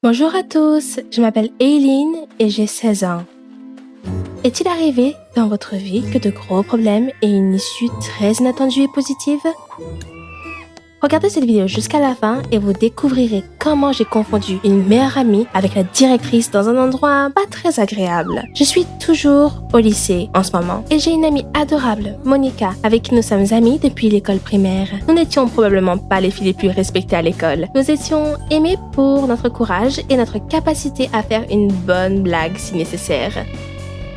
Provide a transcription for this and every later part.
Bonjour à tous, je m'appelle Aileen et j'ai 16 ans. Est-il arrivé dans votre vie que de gros problèmes aient une issue très inattendue et positive? Regardez cette vidéo jusqu'à la fin et vous découvrirez comment j'ai confondu une meilleure amie avec la directrice dans un endroit pas très agréable. Je suis toujours au lycée en ce moment et j'ai une amie adorable, Monica, avec qui nous sommes amies depuis l'école primaire. Nous n'étions probablement pas les filles les plus respectées à l'école. Nous étions aimées pour notre courage et notre capacité à faire une bonne blague si nécessaire.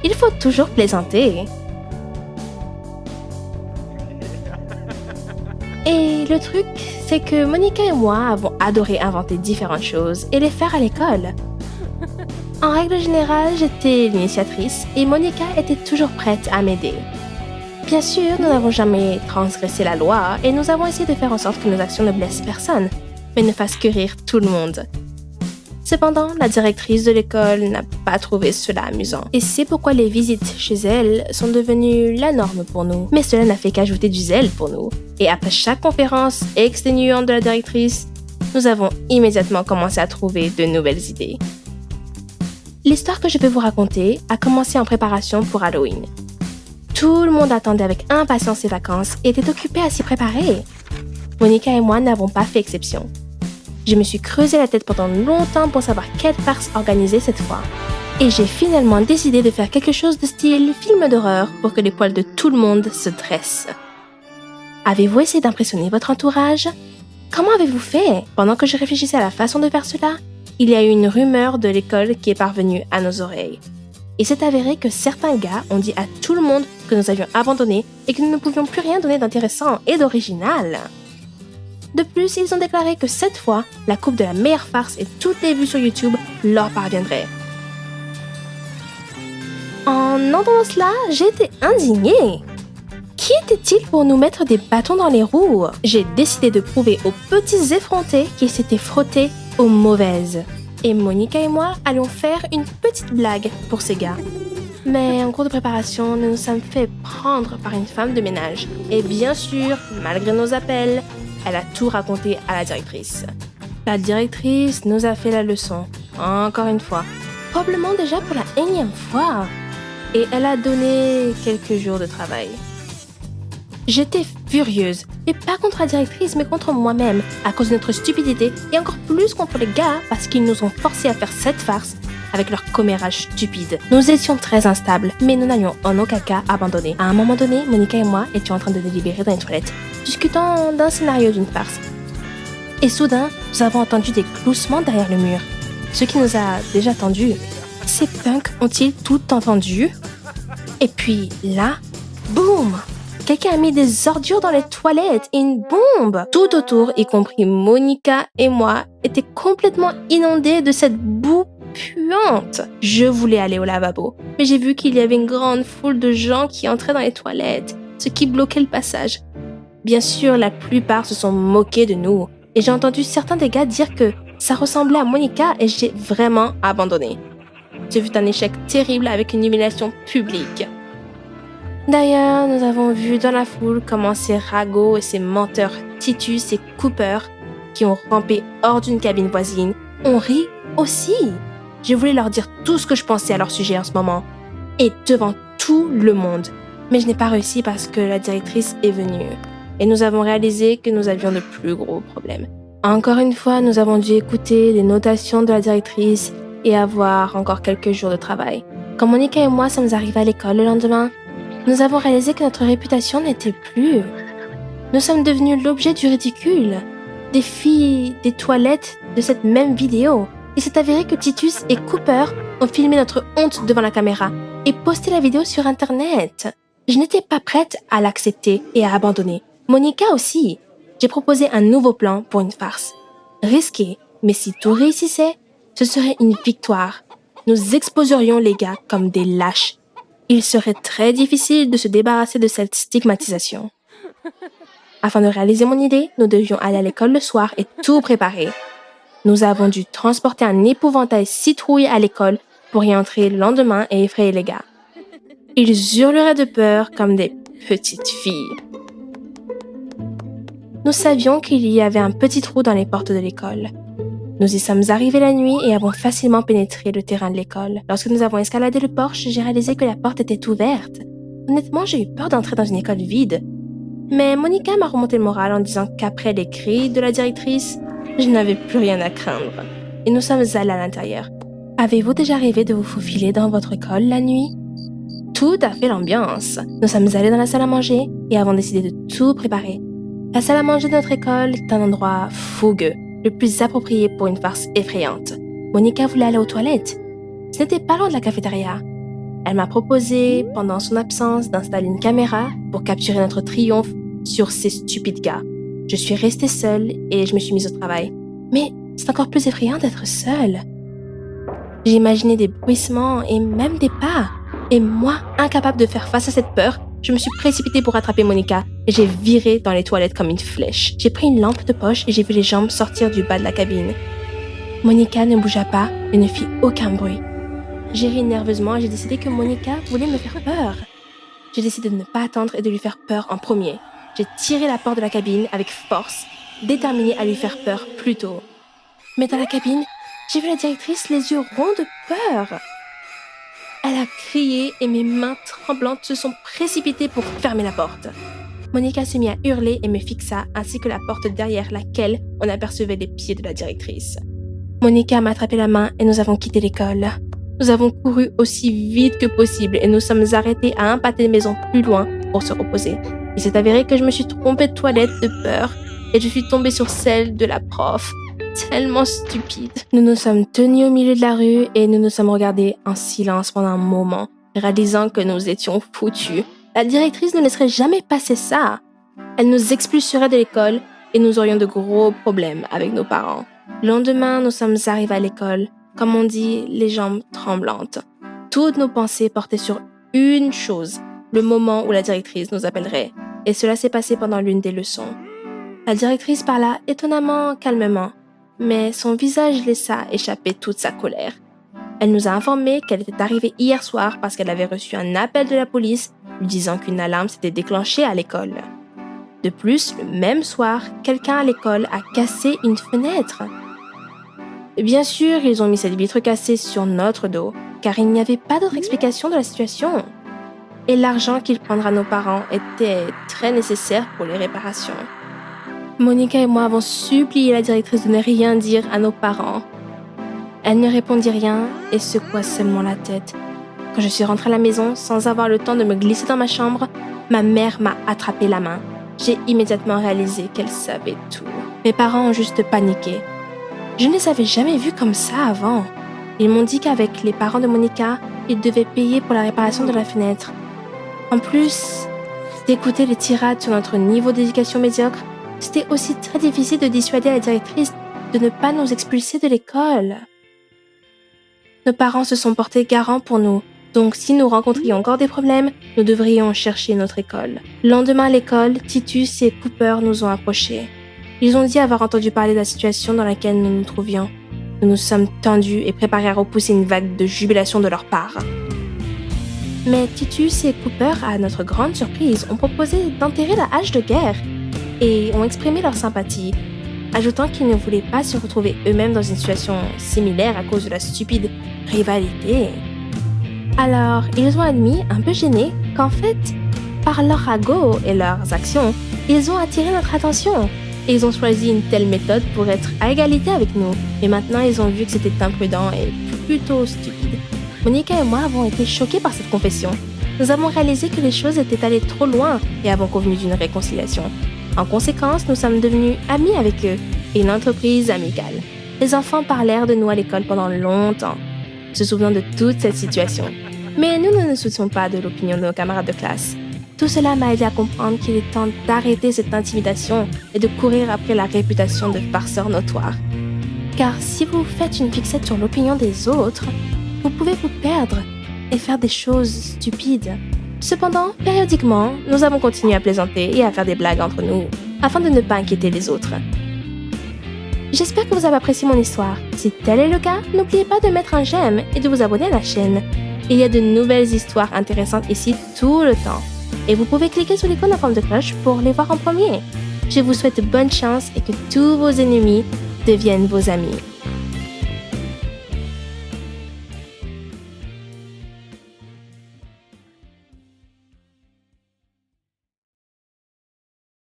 Il faut toujours plaisanter. Et le truc, c'est que Monica et moi avons adoré inventer différentes choses et les faire à l'école. En règle générale, j'étais l'initiatrice et Monica était toujours prête à m'aider. Bien sûr, nous n'avons jamais transgressé la loi et nous avons essayé de faire en sorte que nos actions ne blessent personne, mais ne fassent que rire tout le monde. Cependant, la directrice de l'école n'a pas trouvé cela amusant. Et c'est pourquoi les visites chez elle sont devenues la norme pour nous. Mais cela n'a fait qu'ajouter du zèle pour nous. Et après chaque conférence exténuante de la directrice, nous avons immédiatement commencé à trouver de nouvelles idées. L'histoire que je vais vous raconter a commencé en préparation pour Halloween. Tout le monde attendait avec impatience ses vacances et était occupé à s'y préparer. Monica et moi n'avons pas fait exception. Je me suis creusé la tête pendant longtemps pour savoir quelle farce organiser cette fois. Et j'ai finalement décidé de faire quelque chose de style film d'horreur pour que les poils de tout le monde se dressent. Avez-vous essayé d'impressionner votre entourage? Comment avez-vous fait? Pendant que je réfléchissais à la façon de faire cela, il y a eu une rumeur de l'école qui est parvenue à nos oreilles. Et c'est avéré que certains gars ont dit à tout le monde que nous avions abandonné et que nous ne pouvions plus rien donner d'intéressant et d'original. De plus, ils ont déclaré que cette fois, la coupe de la meilleure farce et toutes les vues sur YouTube leur parviendraient. En entendant cela, j'ai été indignée. Qui était-il pour nous mettre des bâtons dans les roues? J'ai décidé de prouver aux petits effrontés qu'ils s'étaient frottés aux mauvaises. Et Monica et moi allions faire une petite blague pour ces gars. Mais en cours de préparation, nous nous sommes fait prendre par une femme de ménage. Et bien sûr, malgré nos appels, elle a tout raconté à la directrice. La directrice nous a fait la leçon, encore une fois. Probablement déjà pour la énième fois. Et elle a donné quelques jours de travail. J'étais furieuse, mais pas contre la directrice, mais contre moi-même, à cause de notre stupidité, et encore plus contre les gars, parce qu'ils nous ont forcés à faire cette farce avec leur commérage stupide. Nous étions très instables, mais nous n'allions en aucun cas abandonner. À un moment donné, Monica et moi étions en train de délibérer dans les toilettes, discutant d'un scénario d'une farce. Et soudain, nous avons entendu des gloussements derrière le mur, ce qui nous a déjà tendus. Ces punks ont-ils tout entendu? Et puis là, boum! Quelqu'un a mis des ordures dans les toilettes et une bombe. Tout autour, y compris Monica et moi, était complètement inondé de cette boue puante. Je voulais aller au lavabo, mais j'ai vu qu'il y avait une grande foule de gens qui entraient dans les toilettes, ce qui bloquait le passage. Bien sûr, la plupart se sont moqués de nous, et j'ai entendu certains des gars dire que ça ressemblait à Monica et j'ai vraiment abandonné. Ce fut un échec terrible avec une humiliation publique. D'ailleurs, nous avons vu dans la foule comment ces ragots et ces menteurs Titus et Cooper, qui ont rampé hors d'une cabine voisine, ont ri aussi. Je voulais leur dire tout ce que je pensais à leur sujet en ce moment, et devant tout le monde. Mais je n'ai pas réussi parce que la directrice est venue, et nous avons réalisé que nous avions de plus gros problèmes. Encore une fois, nous avons dû écouter les notations de la directrice et avoir encore quelques jours de travail. Quand Monica et moi sommes arrivés à l'école le lendemain, nous avons réalisé que notre réputation n'était plus. Nous sommes devenus l'objet du ridicule, des filles des toilettes de cette même vidéo. Il s'est avéré que Titus et Cooper ont filmé notre honte devant la caméra et posté la vidéo sur Internet. Je n'étais pas prête à l'accepter et à abandonner. Monica aussi. J'ai proposé un nouveau plan pour une farce. Risqué, mais si tout réussissait, ce serait une victoire. Nous exposerions les gars comme des lâches. Il serait très difficile de se débarrasser de cette stigmatisation. Afin de réaliser mon idée, nous devions aller à l'école le soir et tout préparer. Nous avons dû transporter un épouvantail citrouille à l'école pour y entrer le lendemain et effrayer les gars. Ils hurleraient de peur comme des petites filles. Nous savions qu'il y avait un petit trou dans les portes de l'école. Nous y sommes arrivés la nuit et avons facilement pénétré le terrain de l'école. Lorsque nous avons escaladé le porche, j'ai réalisé que la porte était ouverte. Honnêtement, j'ai eu peur d'entrer dans une école vide. Mais Monica m'a remonté le moral en disant qu'après les cris de la directrice, je n'avais plus rien à craindre. Et nous sommes allés à l'intérieur. Avez-vous déjà rêvé de vous faufiler dans votre école la nuit? Tout à fait l'ambiance. Nous sommes allés dans la salle à manger et avons décidé de tout préparer. La salle à manger de notre école est un endroit fougueux, le plus approprié pour une farce effrayante. Monica voulait aller aux toilettes. Ce n'était pas loin de la cafétéria. Elle m'a proposé, pendant son absence, d'installer une caméra pour capturer notre triomphe sur ces stupides gars. Je suis restée seule et je me suis mise au travail. Mais c'est encore plus effrayant d'être seule. J'ai imaginé des bruissements et même des pas. Et moi, incapable de faire face à cette peur, je me suis précipitée pour rattraper Monica et j'ai viré dans les toilettes comme une flèche. J'ai pris une lampe de poche et j'ai vu les jambes sortir du bas de la cabine. Monica ne bougea pas et ne fit aucun bruit. J'ai ri nerveusement et j'ai décidé que Monica voulait me faire peur. J'ai décidé de ne pas attendre et de lui faire peur en premier. J'ai tiré la porte de la cabine avec force, déterminée à lui faire peur plus tôt. Mais dans la cabine, j'ai vu la directrice les yeux ronds de peur. Elle a crié et mes mains tremblantes se sont précipitées pour fermer la porte. Monica s'est mise à hurler et me fixa, ainsi que la porte derrière laquelle on apercevait les pieds de la directrice. Monica m'a attrapé la main et nous avons quitté l'école. Nous avons couru aussi vite que possible et nous sommes arrêtés à un pâté de maison plus loin pour se reposer. Il s'est avéré que je me suis trompée de toilette de peur et je suis tombée sur celle de la prof. Tellement stupide. Nous nous sommes tenus au milieu de la rue et nous nous sommes regardés en silence pendant un moment, réalisant que nous étions foutus. La directrice ne laisserait jamais passer ça. Elle nous expulserait de l'école et nous aurions de gros problèmes avec nos parents. Le lendemain, nous sommes arrivés à l'école, comme on dit, les jambes tremblantes. Toutes nos pensées portaient sur une chose, le moment où la directrice nous appellerait. Et cela s'est passé pendant l'une des leçons. La directrice parla étonnamment calmement, mais son visage laissa échapper toute sa colère. Elle nous a informé qu'elle était arrivée hier soir parce qu'elle avait reçu un appel de la police lui disant qu'une alarme s'était déclenchée à l'école. De plus, le même soir, quelqu'un à l'école a cassé une fenêtre. Bien sûr, ils ont mis cette vitre cassée sur notre dos, car il n'y avait pas d'autre explication de la situation. Et l'argent qu'ils prendraient à nos parents était très nécessaire pour les réparations. Monica et moi avons supplié la directrice de ne rien dire à nos parents. Elle ne répondit rien et secoua seulement la tête. Quand je suis rentrée à la maison, sans avoir le temps de me glisser dans ma chambre, ma mère m'a attrapé la main. J'ai immédiatement réalisé qu'elle savait tout. Mes parents ont juste paniqué. Je ne les avais jamais vus comme ça avant. Ils m'ont dit qu'avec les parents de Monica, ils devaient payer pour la réparation de la fenêtre. En plus d'écouter les tirades sur notre niveau d'éducation médiocre, c'était aussi très difficile de dissuader la directrice de ne pas nous expulser de l'école. Nos parents se sont portés garants pour nous, donc si nous rencontrions encore des problèmes, nous devrions chercher notre école. Le lendemain à l'école, Titus et Cooper nous ont approchés. Ils ont dit avoir entendu parler de la situation dans laquelle nous nous trouvions. Nous nous sommes tendus et préparés à repousser une vague de jubilation de leur part. Mais Titus et Cooper, à notre grande surprise, ont proposé d'enterrer la hache de guerre et ont exprimé leur sympathie, ajoutant qu'ils ne voulaient pas se retrouver eux-mêmes dans une situation similaire à cause de la stupide rivalité. Alors, ils ont admis, un peu gênés, qu'en fait, par leur ragot et leurs actions, ils ont attiré notre attention. Et ils ont choisi une telle méthode pour être à égalité avec nous. Et maintenant, ils ont vu que c'était imprudent et plutôt stupide. Monica et moi avons été choqués par cette confession. Nous avons réalisé que les choses étaient allées trop loin et avons convenu d'une réconciliation. En conséquence, nous sommes devenus amis avec eux et une entreprise amicale. Les enfants parlèrent de nous à l'école pendant longtemps, se souvenant de toute cette situation. Mais nous ne nous soucions pas de l'opinion de nos camarades de classe. Tout cela m'a aidé à comprendre qu'il est temps d'arrêter cette intimidation et de courir après la réputation de farceur notoire. Car si vous faites une fixette sur l'opinion des autres, vous pouvez vous perdre et faire des choses stupides. Cependant, périodiquement, nous avons continué à plaisanter et à faire des blagues entre nous, afin de ne pas inquiéter les autres. J'espère que vous avez apprécié mon histoire. Si tel est le cas, n'oubliez pas de mettre un j'aime et de vous abonner à la chaîne. Il y a de nouvelles histoires intéressantes ici tout le temps. Et vous pouvez cliquer sur l'icône en forme de cloche pour les voir en premier. Je vous souhaite bonne chance et que tous vos ennemis deviennent vos amis.